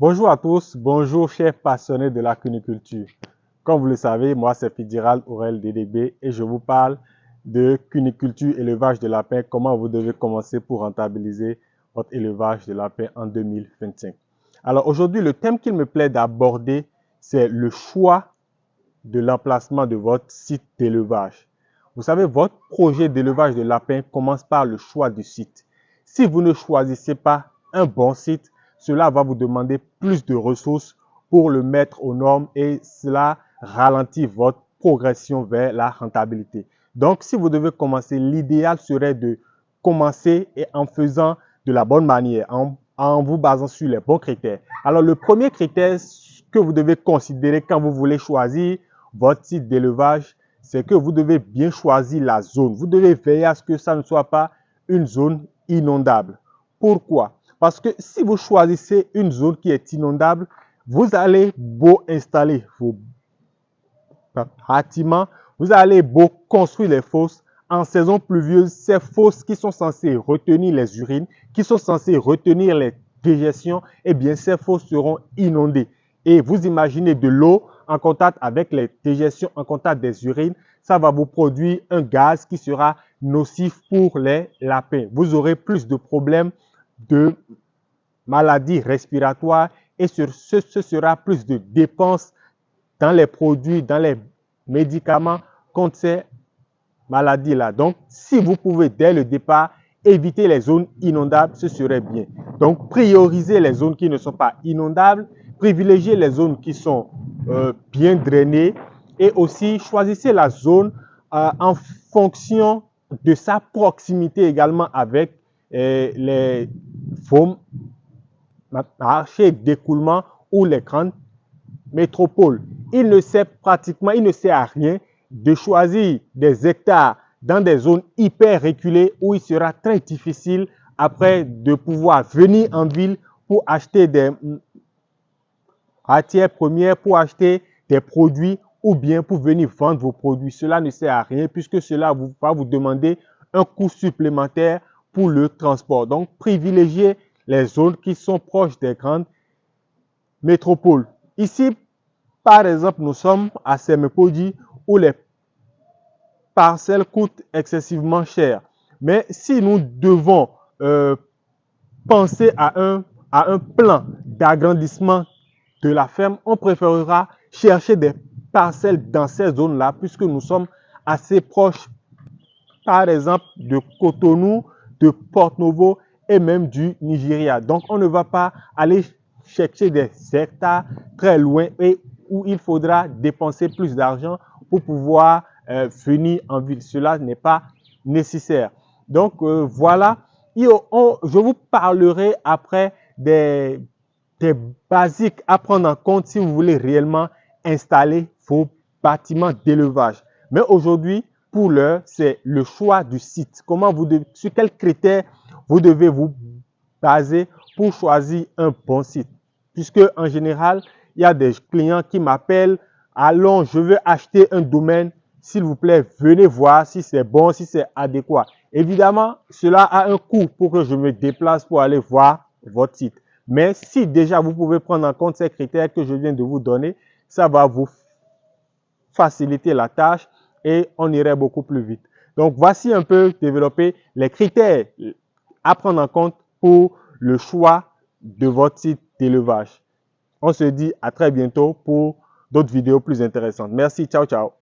Bonjour à tous, bonjour chers passionnés de la cuniculture. Comme vous le savez, moi c'est Fitzgerald Aurel DDB et je vous parle de cuniculture, élevage de lapins, comment vous devez commencer pour rentabiliser votre élevage de lapins en 2025. Alors aujourd'hui, le thème qu'il me plaît d'aborder, c'est le choix de l'emplacement de votre site d'élevage. Vous savez, votre projet d'élevage de lapins commence par le choix du site. Si vous ne choisissez pas un bon site, cela va vous demander plus de ressources pour le mettre aux normes et cela ralentit votre progression vers la rentabilité. Donc, si vous devez commencer, l'idéal serait de commencer en faisant de la bonne manière, en vous basant sur les bons critères. Alors, le premier critère que vous devez considérer quand vous voulez choisir votre site d'élevage, c'est que vous devez bien choisir la zone. Vous devez veiller à ce que ça ne soit pas une zone inondable. Pourquoi? Parce que si vous choisissez une zone qui est inondable, vous allez beau installer vos bâtiments, vous allez beau construire les fosses. En saison pluvieuse, ces fosses qui sont censées retenir les urines, qui sont censées retenir les dégestions, eh bien, ces fosses seront inondées. Et vous imaginez de l'eau en contact avec les dégestions, en contact des urines, ça va vous produire un gaz qui sera nocif pour les lapins. Vous aurez plus de problèmes de maladies respiratoires et ce sera plus de dépenses dans les produits, dans les médicaments contre ces maladies-là. Donc, si vous pouvez dès le départ éviter les zones inondables, ce serait bien. Donc, priorisez les zones qui ne sont pas inondables, privilégiez les zones qui sont bien drainées et aussi choisissez la zone en fonction de sa proximité également avec les marchés d'écoulement ou les grandes métropoles. Il ne sert à rien de choisir des hectares dans des zones hyper reculées où il sera très difficile après de pouvoir venir en ville pour acheter des matières premières, pour acheter des produits ou bien pour venir vendre vos produits. Cela ne sert à rien puisque cela va vous demander un coût supplémentaire pour le transport. Donc, privilégiez les zones qui sont proches des grandes métropoles. Ici, par exemple, nous sommes à Semepodi où les parcelles coûtent excessivement cher. Mais si nous devons penser à un plan d'agrandissement de la ferme, on préférera chercher des parcelles dans ces zones-là puisque nous sommes assez proches, par exemple, de Cotonou, de Porto-Novo et même du Nigeria. Donc, on ne va pas aller chercher des hectares très loin et où il faudra dépenser plus d'argent pour pouvoir venir en ville. Cela n'est pas nécessaire. Donc, voilà. Je vous parlerai après des basiques à prendre en compte si vous voulez réellement installer vos bâtiments d'élevage. Mais aujourd'hui, pour l'heure, c'est le choix du site. Sur quels critères vous devez vous baser pour choisir un bon site. Puisque en général, il y a des clients qui m'appellent, allons, je veux acheter un domaine, s'il vous plaît, venez voir si c'est bon, si c'est adéquat. Évidemment, cela a un coût pour que je me déplace pour aller voir votre site. Mais si déjà vous pouvez prendre en compte ces critères que je viens de vous donner, ça va vous faciliter la tâche et on irait beaucoup plus vite. Donc, voici un peu développer les critères à prendre en compte pour le choix de votre site d'élevage. On se dit à très bientôt pour d'autres vidéos plus intéressantes. Merci, ciao, ciao.